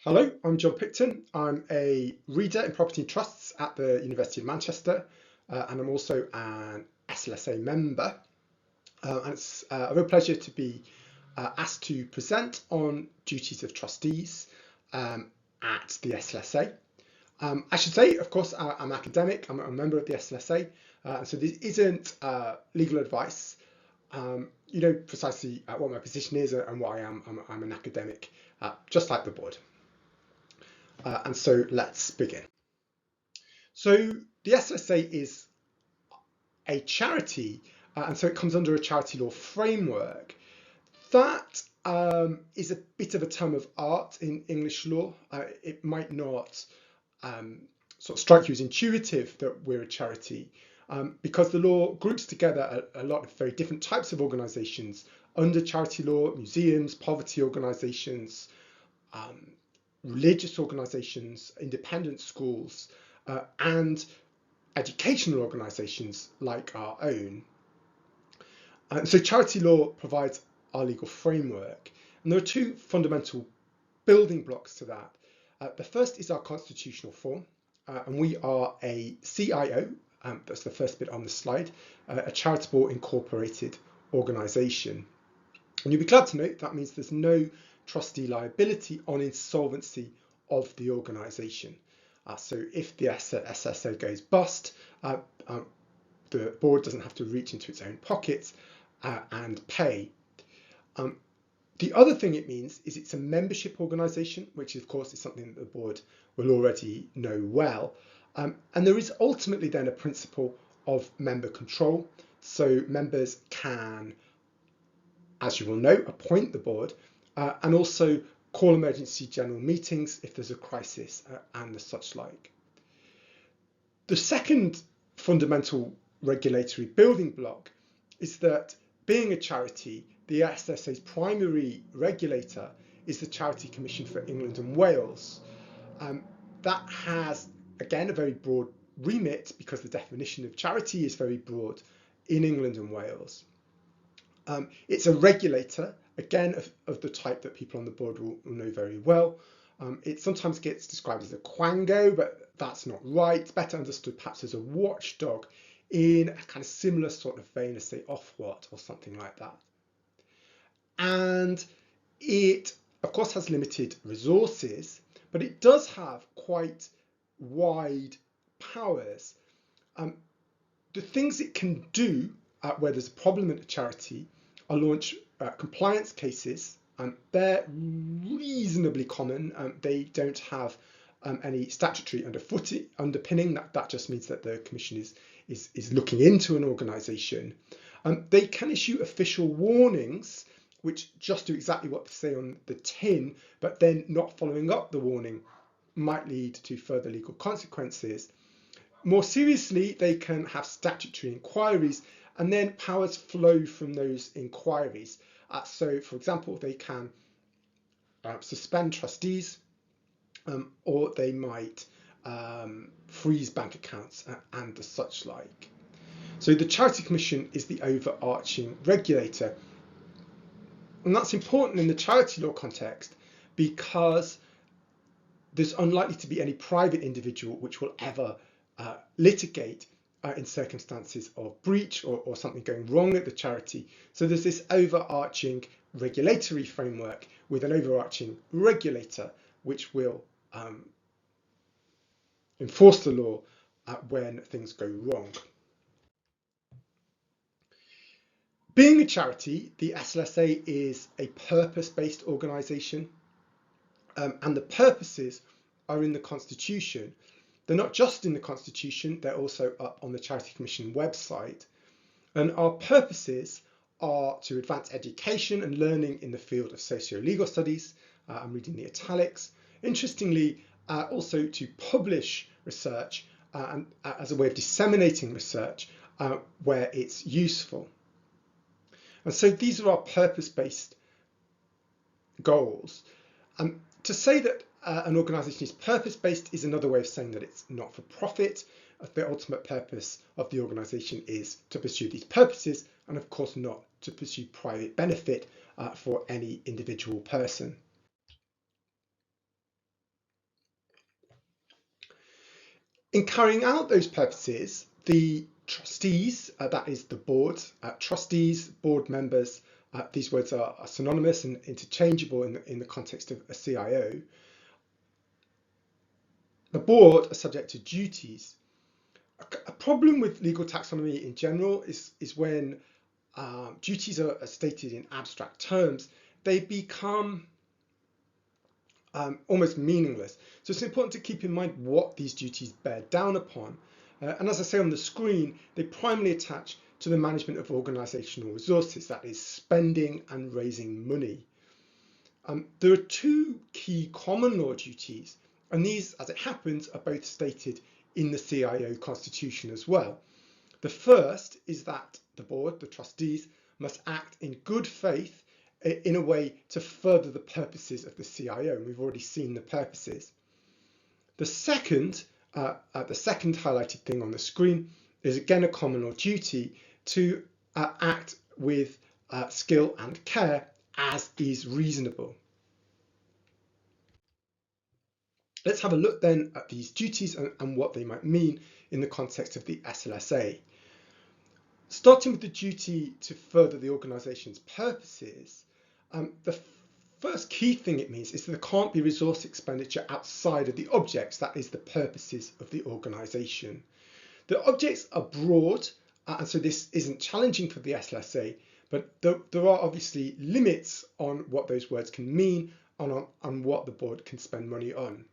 Hello, I'm John Picton. I'm a reader in property and trusts at the University of Manchester, and I'm also an SLSA member. And it's a real pleasure to be asked to present on duties of trustees at the SLSA. I should say, of course, I'm academic. I'm a member of the SLSA, and so this isn't legal advice. You know precisely what my position is and what I am. I'm an academic, just like the board. And so let's begin. So the SLSA is a charity, and so it comes under a charity law framework. That is a bit of a term of art in English law. It might not sort of strike you as intuitive that we're a charity, because the law groups together a lot of very different types of organisations under charity law: museums, poverty organisations, religious organisations, independent schools, and educational organisations like our own. So charity law provides our legal framework, and there are two fundamental building blocks to that. The first is our constitutional form, and we are a CIO, that's the first bit on the slide, a charitable incorporated organisation. And you'll be glad to know that means there's no trustee liability on insolvency of the organisation. So if the SLSA goes bust, the board doesn't have to reach into its own pockets and pay. The other thing it means is it's a membership organisation, which of course is something that the board will already know well. And there is ultimately then a principle of member control. So members can, as you will know, appoint the board and also call emergency general meetings if there's a crisis and the such like. The second fundamental regulatory building block is that, being a charity, the SLSA's primary regulator is the Charity Commission for England and Wales. That has, again, a very broad remit because the definition of charity is very broad in England and Wales. It's a regulator, again, of the type that people on the board will know very well. It sometimes gets described as a quango, but that's not right. It's better understood perhaps as a watchdog in a kind of similar sort of vein as, say, Ofwat or something like that. And it, of course, has limited resources, but it does have quite wide powers. The things it can do where there's a problem at a charity are launch compliance cases. They're reasonably common. They don't have any statutory underpinning. That just means that the commission is looking into an organisation. They can issue official warnings, which just do exactly what they say on the tin, but then not following up the warning might lead to further legal consequences. More seriously, they can have statutory inquiries, and then powers flow from those inquiries. So, for example, they can suspend trustees, or they might freeze bank accounts and the such like. So the Charity Commission is the overarching regulator. And that's important in the charity law context because there's unlikely to be any private individual which will ever litigate in circumstances of breach or something going wrong at the charity. So there's this overarching regulatory framework with an overarching regulator which will enforce the law when things go wrong. Being a charity, the SLSA is a purpose-based organisation, and the purposes are in the Constitution. They're not just in the Constitution, they're also up on the Charity Commission website. And our purposes are to advance education and learning in the field of socio-legal studies. I'm reading the italics. Interestingly, also to publish research and as a way of disseminating research where it's useful. And so these are our purpose-based goals. To say that an organisation is purpose-based is another way of saying that it's not for profit. The ultimate purpose of the organisation is to pursue these purposes and, of course, not to pursue private benefit for any individual person. In carrying out those purposes, the trustees, that is the board, trustees, board members, these words are synonymous and interchangeable in the context of a CIO. The board are subject to duties. A problem with legal taxonomy in general is when duties are stated in abstract terms, they become almost meaningless. So it's important to keep in mind what these duties bear down upon. And as I say on the screen, they primarily attach to the management of organisational resources, that is spending and raising money. There are two key common law duties, and these, as it happens, are both stated in the CIO constitution as well. The first is that the board, the trustees, must act in good faith in a way to further the purposes of the CIO, and we've already seen the purposes. The second highlighted thing on the screen is again a common law duty to act with skill and care as is reasonable. Let's have a look then at these duties and what they might mean in the context of the SLSA. Starting with the duty to further the organisation's purposes, the first key thing it means is that there can't be resource expenditure outside of the objects, that is the purposes of the organisation. The objects are broad, and so this isn't challenging for the SLSA, but there are obviously limits on what those words can mean and on what the board can spend money on.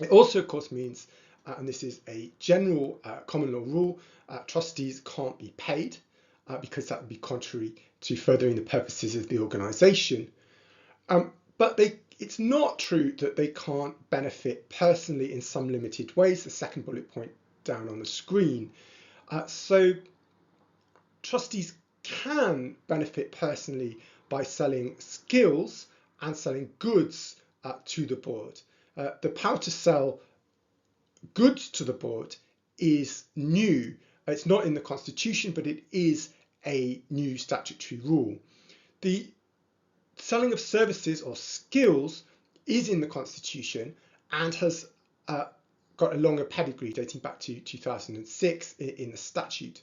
It also, of course, means, and this is a general common law rule, trustees can't be paid because that would be contrary to furthering the purposes of the organisation. But it's not true that they can't benefit personally in some limited ways, the second bullet point down on the screen. So trustees can benefit personally by selling skills and selling goods to the board. The power to sell goods to the board is new. It's not in the Constitution, but it is a new statutory rule. The selling of services or skills is in the Constitution and has got a longer pedigree dating back to 2006 in the statute.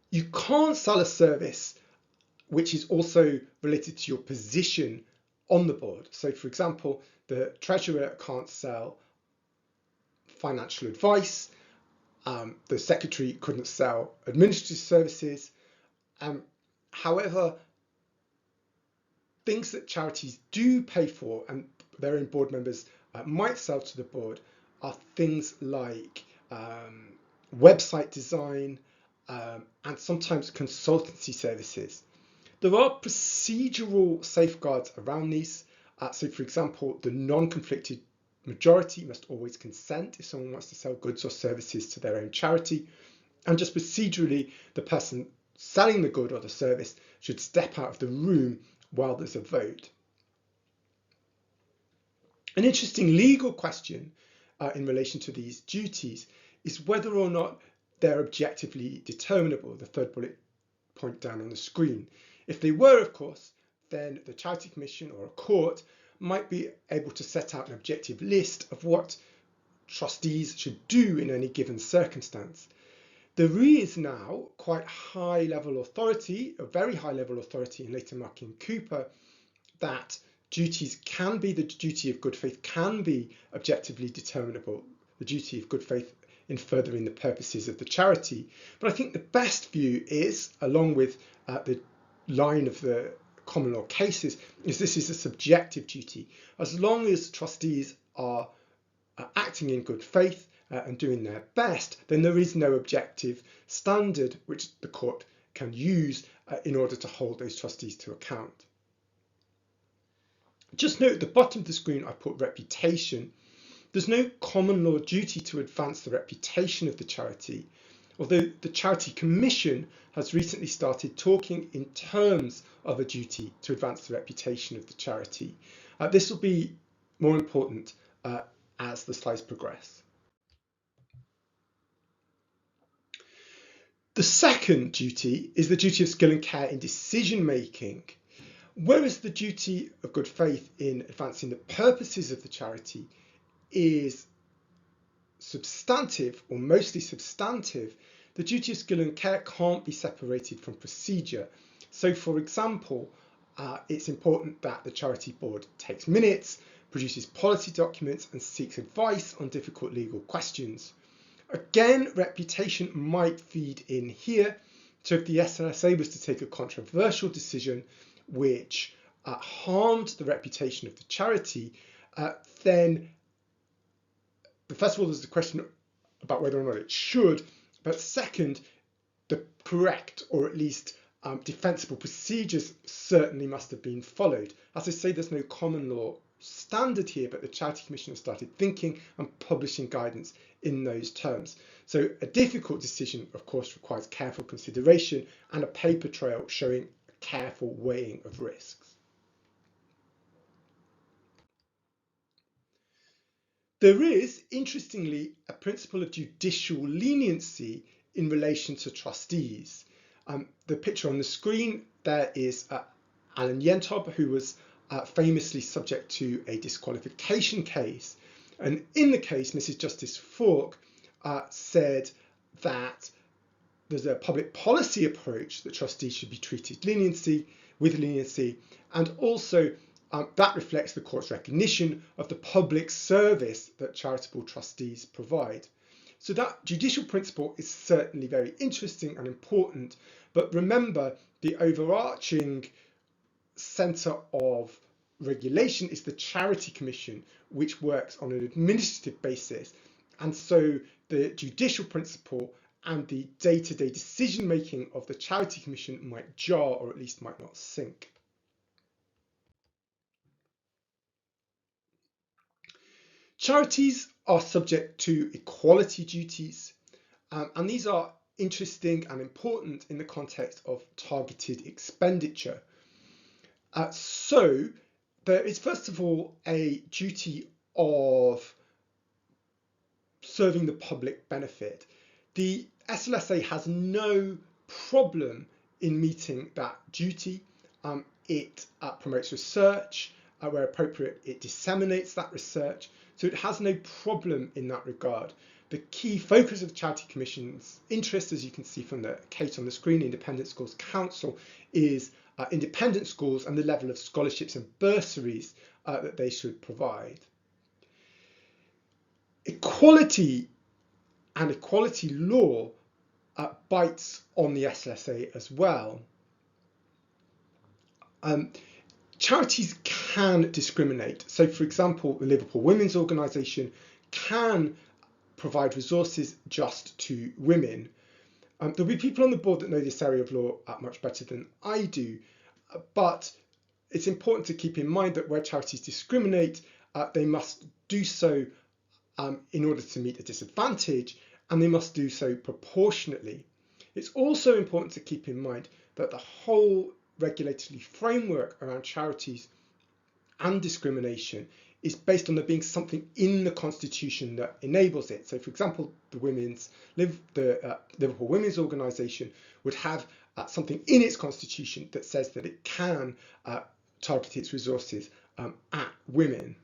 You can't sell a service which is also related to your position on the board. So, for example, the treasurer can't sell financial advice, the secretary couldn't sell administrative services. However, things that charities do pay for and their own board members might sell to the board are things like website design and sometimes consultancy services. There are procedural safeguards around these. So, for example, the non-conflicted majority must always consent if someone wants to sell goods or services to their own charity. And just procedurally, the person selling the good or the service should step out of the room while there's a vote. An interesting legal question in relation to these duties is whether or not they're objectively determinable, the third bullet point down on the screen. If they were, of course, then the Charity Commission or a court might be able to set out an objective list of what trustees should do in any given circumstance. There is now quite high level authority, a very high level authority in later Markey and Cooper, that duties can be, the duty of good faith can be objectively determinable, the duty of good faith in furthering the purposes of the charity. But I think the best view is, along with the line of the common law cases, is this is a subjective duty. As long as trustees are acting in good faith and doing their best, then there is no objective standard which the court can use in order to hold those trustees to account. Just note at the bottom of the screen I put reputation. There's no common law duty to advance the reputation of the charity, although the Charity Commission has recently started talking in terms of a duty to advance the reputation of the charity. This will be more important as the slides progress. The second duty is the duty of skill and care in decision making. Whereas the duty of good faith in advancing the purposes of the charity is substantive, or mostly substantive, the duty of skill and care can't be separated from procedure. So, for example, it's important that the charity board takes minutes, produces policy documents, and seeks advice on difficult legal questions. Again, reputation might feed in here. So if the SLSA was to take a controversial decision which harmed the reputation of the charity, then first of all, there's the question about whether or not it should, but second, the correct, or at least defensible procedures certainly must have been followed. As I say, there's no common law standard here, but the Charity Commission has started thinking and publishing guidance in those terms. So a difficult decision, of course, requires careful consideration and a paper trail showing a careful weighing of risks. There is, interestingly, a principle of judicial leniency in relation to trustees. The picture on the screen there is Alan Yentob, who was famously subject to a disqualification case. And in the case, Mrs. Justice Falk said that there's a public policy approach that trustees should be treated with leniency, and also that reflects the court's recognition of the public service that charitable trustees provide. So that judicial principle is certainly very interesting and important, but remember, the overarching centre of regulation is the Charity Commission, which works on an administrative basis, and so the judicial principle and the day-to-day decision making of the Charity Commission might jar, or at least might not sync. Charities are subject to equality duties, and these are interesting and important in the context of targeted expenditure. So there is first of all a duty of serving the public benefit. The SLSA has no problem in meeting that duty. It promotes research, where appropriate it disseminates that research, so it has no problem in that regard. The key focus of the Charity Commission's interest, as you can see from the case on the screen, Independent Schools Council, is independent schools and the level of scholarships and bursaries that they should provide. Equality and equality law bites on the SLSA as well. Charities can discriminate. So, for example, the Liverpool Women's Organisation can provide resources just to women. There'll be people on the board that know this area of law much better than I do, but it's important to keep in mind that where charities discriminate, they must do so in order to meet a disadvantage, and they must do so proportionately. It's also important to keep in mind that the whole regulatory framework around charities and discrimination is based on there being something in the Constitution that enables it. So, for example, the Liverpool Women's Organisation would have something in its Constitution that says that it can target its resources at women.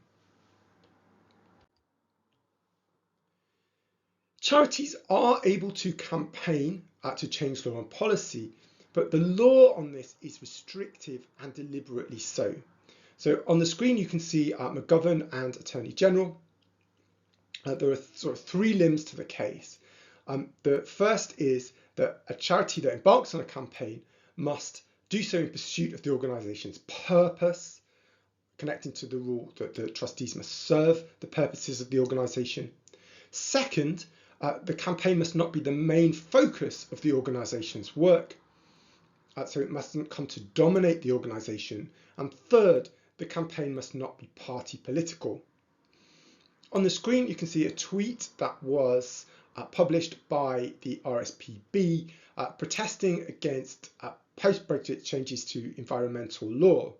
Charities are able to campaign to change law and policy, but the law on this is restrictive and deliberately so. So on the screen you can see McGovern and Attorney General. There are sort of three limbs to the case. The first is that a charity that embarks on a campaign must do so in pursuit of the organisation's purpose, connecting to the rule that the trustees must serve the purposes of the organisation. Second, the campaign must not be the main focus of the organisation's work, so it mustn't come to dominate the organisation. And third, the campaign must not be party political. On the screen you can see a tweet that was published by the RSPB protesting against post-Brexit changes to environmental law.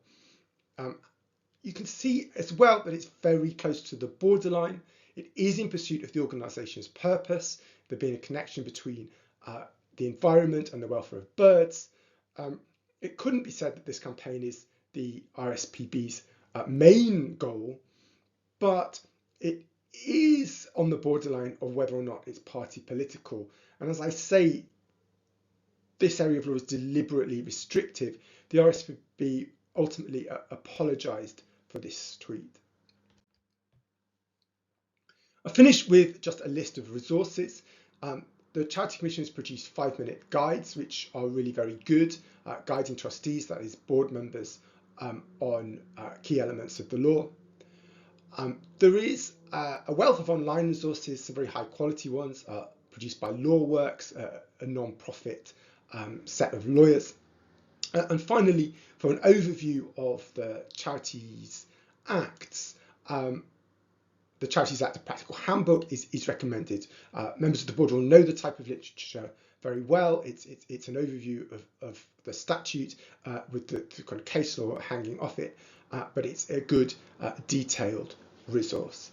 You can see as well that it's very close to the borderline. It is in pursuit of the organisation's purpose, there being a connection between the environment and the welfare of birds. It couldn't be said that this campaign is the RSPB's main goal, but it is on the borderline of whether or not it's party political. And as I say, this area of law is deliberately restrictive. The RSPB ultimately apologised for this tweet. I finished with just a list of resources. The Charity Commission has produced 5-minute guides, which are really very good, guiding trustees, that is board members, on key elements of the law. There is a wealth of online resources, some very high quality ones, produced by LawWorks, a non-profit set of lawyers. And finally, for an overview of the Charities Acts, the Charities Act, a practical handbook, is recommended. Members of the board will know the type of literature very well. It's an overview of the statute with the kind of case law hanging off it, but it's a good detailed resource.